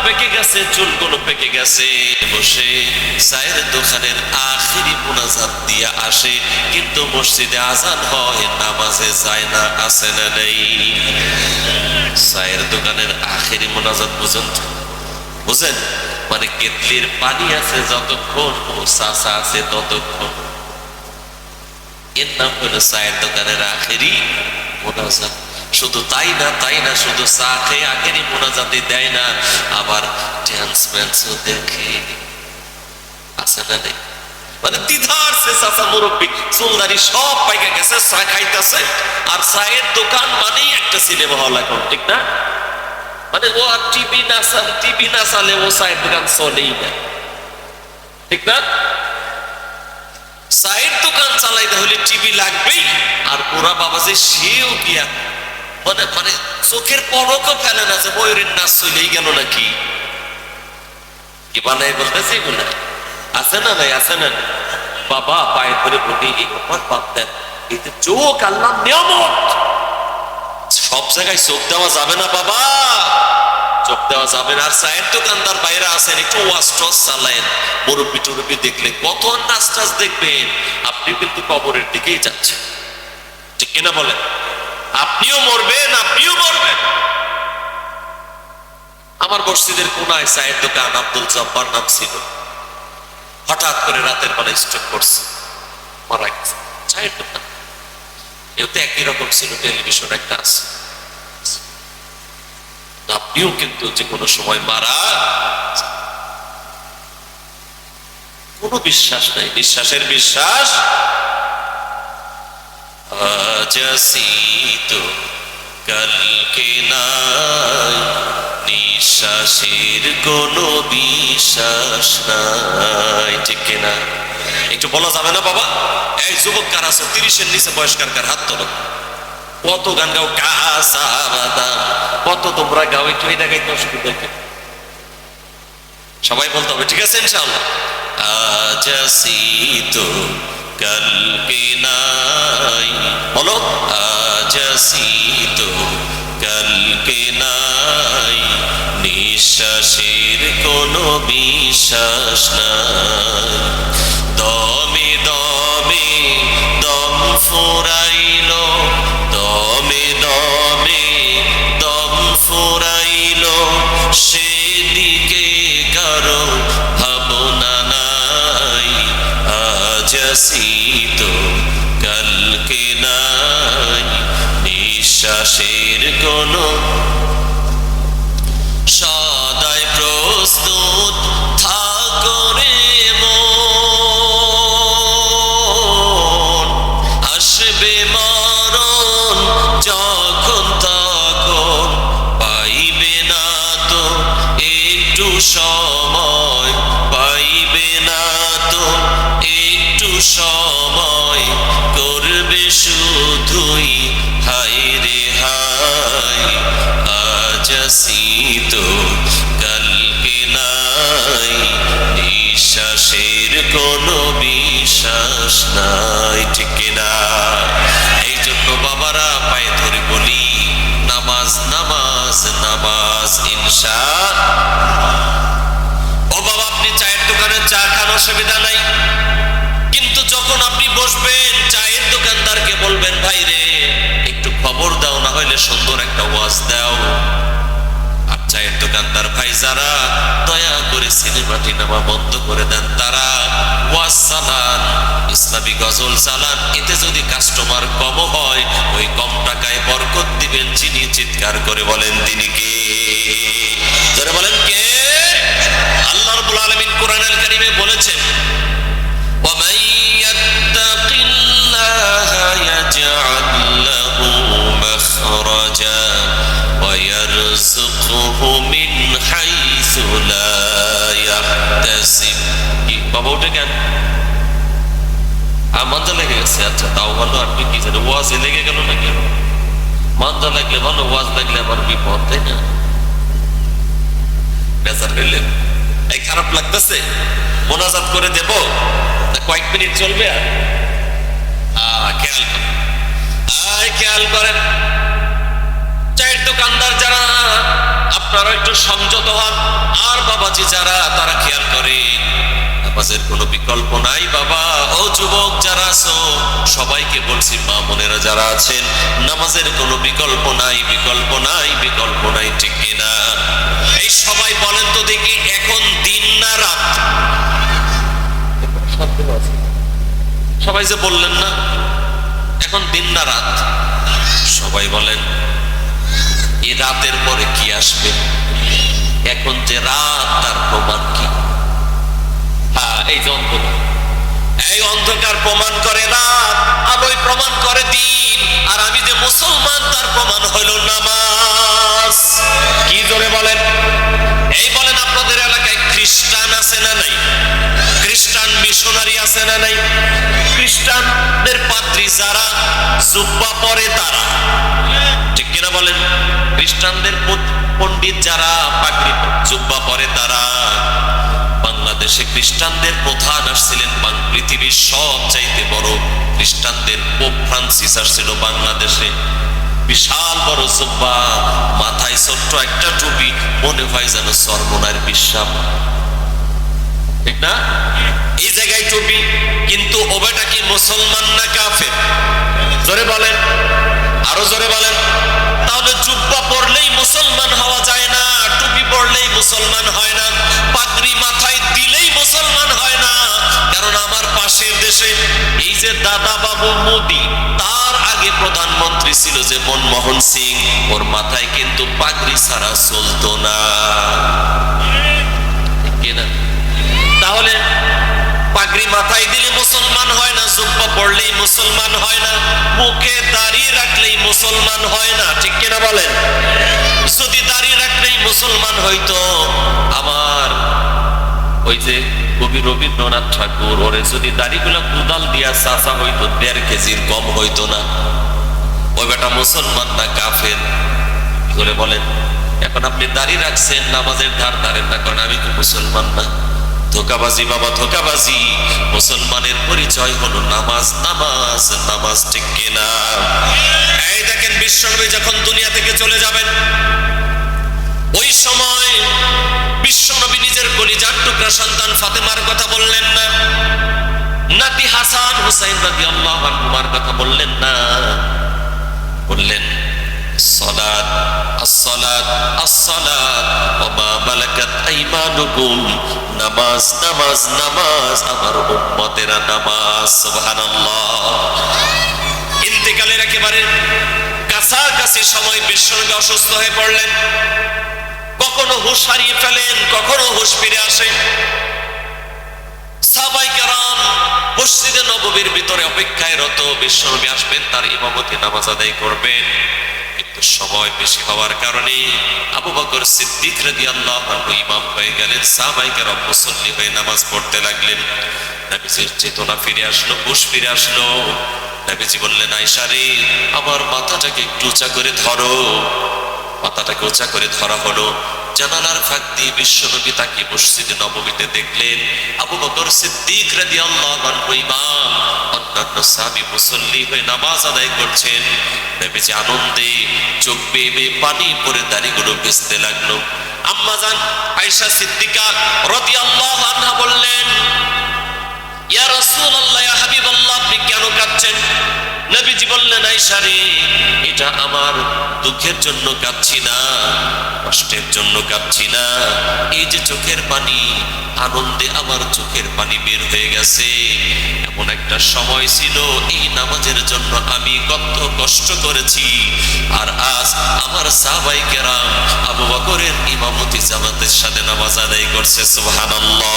পেকে গেছে, চুলগুলো পেকে গেছে, বসে চায়ের দোকানের আখিরি মুনাজাত দিয়া আসে, কিন্তু মসজিদে আজান হয়, নামাজে যায় না। আছে না নেই? চায়ের দোকানের আখিরি মুনাজাত বুঝেন তো? বুঝেন? মানে কেতলির পানি আছে যতক্ষণ, ও চাচা আছে ততক্ষণ। এর নাম হলো চায়ের দোকানের আখেরি মোনাজাত। শুধু তাই না, শুধু চা খেয়ে আখেরি মোনাজাতই দেয় না, আবার ড্যান্স ম্যান্সও দেখে। আছে না নেই? মানে দ্বিধার সে চাচা মুরব্বী চুলদারি সব পাইকা গেছে, চা খাইতেছে, আর চায়ের দোকান মানেই একটা সিনেমা হল এখন, ঠিক না? মানে ও আর টিভি না চালে ও চায়ের দোকান চলেই না, ঠিক না? চায়ের দোকান চালাইতে হলে টিভি লাগবেই। আর ওরা বাবা যে সেও গিয়া মানে মানে চোখের পলকও ফেলে না যে ময়ূরের নাচ চলেই গেল নাকি। কি বানাই বলতেছে এগুলা? আছে না ভাই? আছে না? বাবা পায়ে ধরে বলি আমার বাপ দেন, এই যে চোখ আল্লাহ নিয়ামত, সব জায়গায় চোখ দেওয়া যাবে না বাবা, চোখ দেওয়া যাবে না। আর চায়ের দোকানদার বাইরে আছেন, একটু ওয়াজ টস চালায়েন, মুরব্বি টুরব্বি দেখলে কত নাচ টাচ দেখবেন, আপনি কিন্তু কবরের দিকেই যাচ্ছেন, ঠিক কিনা বলেন? আপনিও মরবেন, আপনিও মরবেন। আমার মসজিদের কোনায় চায়ের দোকান, আব্দুল জব্বার নাম ছিল, হঠাৎ করে রাতের বেলা স্ট্রোক করছে, মারা গেছে। চায়ের দোকান এও তো একই রকম ছিল, টেলিভিশন একটা আছে। আপনিও কিন্তু যে কোনো সময় মারা, কোনো বিশ্বাস নাই, বিশ্বাসের বিশ্বাস। আজ আসি তো কালকে নাই, নিঃশ্বাসের কোনো বিশ্বাস নাই, ঠিক কিনা? একটু বলা যাবে না বাবা? এই যুবক কার আছে 30-এর নিচে বয়স্কার কার? হাত তোলো। কত গান গাও, কাঁচা বাদাম, কত তোমরা গাও, একটু এটা গাইতে অসুবিধা কি? সবাই বলতে হবে, ঠিক আছে ইনশাআল্লাহ। আজ আসি তো কালকে নাই, বলো। আজ আসি তো কালকে নাই, নিঃশ্বাসের কোনো বিশ্বাস নাই, দমে দমে দম ফুরাইল, দমে দমে দম ফুরাইল, সেদিকে কারো ভাবনা নাই। আজ আসি তো কালকে নাই, নিঃশ্বাসের কোনো, সদাই প্রস্তুত থাকো রে মন, আসবে মরণ যখন তখন, পাইবে না তো একটু সময়, পাইবে না তো একটু সময়, করবে শুধুই হায় রে হায়। আজ আসি তো কালকে নাই, নিঃশ্বাসের কোনো বিশ্বাস নাই, ঠিক কিনা? এই জন্য বাবারা পায়ে ধরে বলি, নামাজ নামাজ নামাজ ইনশাআল্লাহ। ও বাবা, আপনি চায়ের দোকানে চা খান, অসুবিধা নাই, কিন্তু যখন আপনি বসবেন চায়ের দোকানদারকে বলবেন, ভাই রে একটু খবর দাও, না হইলে সুন্দর একটা ওয়াজ দাও। আর চায়ের দোকানদার ভাই যারা, দয়া করে সিনেমা টিনেমা বন্ধ করে দেন, তারা ওয়াজ চালান, ইসলামী গজল চালান, এতে যদি কাস্টমার কম হয়, ওই কম টাকায় বরকত দিবেন। যিনি চিৎকার করে বলেন তিনি কে? যারা বলেন কে? আল্লাহ রাব্বুল আলামিন কোরআনুল কারীমে বলেছেন, ومن يتق الله يجعل له مخرجا ويرزقه من حيث لا يحتسب। বাবা ওটা কেন? মান্দা লেগে গেছে? আচ্ছা তাও ভালো। আর কি জানে, ওয়াজে লেগে গেল না কেন? মান্দা লাগলে ভালো, ওয়াজ লাগলে আবার বিপদ, তাই না? বেজার হইলেন? এই খারাপ লাগতেছে, মোনাজাত করে দেব, কয়েক মিনিট চলবে? আর খেয়াল করেন চায়ের দোকানদার যারা, আপনারা একটু সংযত হন। আর বাবাজি যারা, তারা খেয়াল করে নামাজের কোনো বিকল্প নাই বাবা। ও যুবক যারা আছো, সবাইকে বলছি, মা বোনেরা যারা আছেন, নামাজের কোনো বিকল্প নাই, বিকল্প নাই, বিকল্প নাই, ঠিক কিনা? এই সবাই বলেন তো দেখি, এখন দিন না রাত? সবাই যে বললেন না এখন দিন না রাত, সবাই বলেন এই রাতের পরে কি আসবে? এখন যে রাত, তার প্রমাণ কি? হ্যাঁ, এই যে অন্ধকার, এই অন্ধকার প্রমাণ করে রাত, আলোয় প্রমাণ করে দিন। আর আমি যে মুসলমান, তার প্রমাণ হলো নামাজ। কি জোরে বলেন? এই বলেন, আপনাদের এলাকায় খ্রিস্টান আছে না নাই? খ্রিস্টান মিশনারি আছে না নাই? খ্রিস্টানদের পাদ্রী যারা জুব্বা পরে, তারা, ঠিক কিনা বলেন? খ্রিস্টানদের পণ্ডিত যারা পাগড়ি জুব্বা পরে, তারা। বাংলাদেশে খ্রিস্টানদের প্রধান আসছিলেন, পৃথিবীর সবচাইতে বড় খ্রিস্টানদের পোপ ফ্রান্সিস আসছিল বাংলাদেশে। বিশাল বড় জুব্বা, মাথায় ছোট্ট একটা টুপি, মনে হয় যেন সর্বনার বিশ্রাম, ঠিক না? এই জায়গায় টুপি, কিন্তু ও বেটা কি মুসলমান না কাফের? জোরে বলেন, আরো জোরে বলেন। তাহলে জুব্বা পরলেই মুসলমান হওয়া যায় না, টুপি পরলেই মুসলমান হয় না, পাগড়ি মাথায় দিলেই মুসলমান হয় না। কারণ আমার পাশের দেশে এই যে দাদা বাবু মোদি, তার আগে প্রধানমন্ত্রী ছিল যে মনমোহন সিং, ওর মাথায় কিন্তু পাগড়ি ছাড়া চলতো না, ঠিক না? তাহলে পাগড়ি মাথায় দিলে মুসলমান হয় না, জুব্বা পড়লেই মুসলমান হয় না, মুখে দাড়ি রাখলেই মুসলমান হয় না, ঠিক কিনা বলেন? যদি দাড়ি রাখলেই মুসলমান হইতো, আমার ওই যে কবি রবীন্দ্রনাথ ঠাকুর, ওরে যদি দাড়িগুলা কুদাল দিয়া চাচা হইতো, 1.5 কেজির কম হইতো না। ওই বেটা মুসলমান না কাফের? করে বলেন। এখন আপনি দাড়ি রাখছেন, নামাজের ধার ধারেন না, কারণ আমি তো মুসলমান না। ধোকাবাজি বাবা, ধোকাবাজি। মুসলমানের পরিচয় হলো নামাজ, নামাজ, নামাজ, ঠিক কিনা? এই দেখেন, বিশ্বনবী যখন দুনিয়া থেকে চলে যাবেন, ওই সময় বিশ্বনবী নিজের কলিজার টুকরা সন্তান ফাতেমার কথা বললেন না, নাতি হাসান হুসাইন রাদিয়াল্লাহু আনহুমার কথা বললেন না, বললেন সালাত, as-salat, as-salat ওয়া মা মালাকাত আইমানুকুম, নামাজ, নামাজ, নামাজ, আমার উম্মতেরা নামাজ। সুবহানাল্লাহ। ইন্তেকালের একেবারে কাছাকাছি সময় বিশ্বনবী অসুস্থ হয়ে পড়লেন। কখনো হুঁশ হারিয়ে ফেলেন, কখনো হুঁশ ফিরে আসে। সাহাবায়ে কেরাম মসজিদে নববীর ভিতরে অপেক্ষায় রত, বিশ্বনবী আসবেন, তার ইমামতি নামাজ আদায় করবেন। কিন্তু সময় বেশি হওয়ার কারণে আবু বকর সিদ্দিক রাদিয়াল্লাহু আনহু ইমাম হয়ে গেলেন, সাহাবায়ে কেরাম মুসল্লি হয়ে নামাজ পড়তে লাগলেন। নবীজির চেতনা ফিরে আসলো, হুঁশ ফিরে আসলো। নবীজি বললেন, আয়েশা রে, আমার মাথাটাকে একটু উঁচা করে ধরো। মাথাটাকে উঁচা করে ধরা হলো। জানালার ফাঁক দিয়ে বিশ্বনবী তাকে মসজিদে নববীতে দেখলেন, আবু বকর সিদ্দিক রাদিয়াল্লাহু আনহু ইমাম, অন্যান্য সাহাবী মুসল্লি হয়ে নামাজ আদায় করছেন। নবীজি আনন্দে চোখ বেয়ে বেয়ে পানি পড়ে দাড়িগুলো ভিজতে লাগলো। আম্মা জান আয়েশা সিদ্দিকা রাদিয়াল্লাহু আনহা বললেন, ইয়া রাসূলুল্লাহ, ইয়া হাবিবাল্লাহ, আপনি কেন কাঁদছেন? নবীজি বললেন, আয়েশা রে, এটা আমার দুঃখের জন্য কাঁদছি না, কষ্টের জন্য কাঁদছি না, এই যে চোখের পানি, আনন্দে আমার চোখের পানি বের হয়ে গেছে। এমন একটা সময় ছিল, এই নামাজের জন্য আমি কত কষ্ট করেছি, আর আজ আমার সাহাবায়ে কেরাম আবু বকরের ইমামতি জামাতের সাথে নামাজ আদায় করছে। সুবহানাল্লাহ।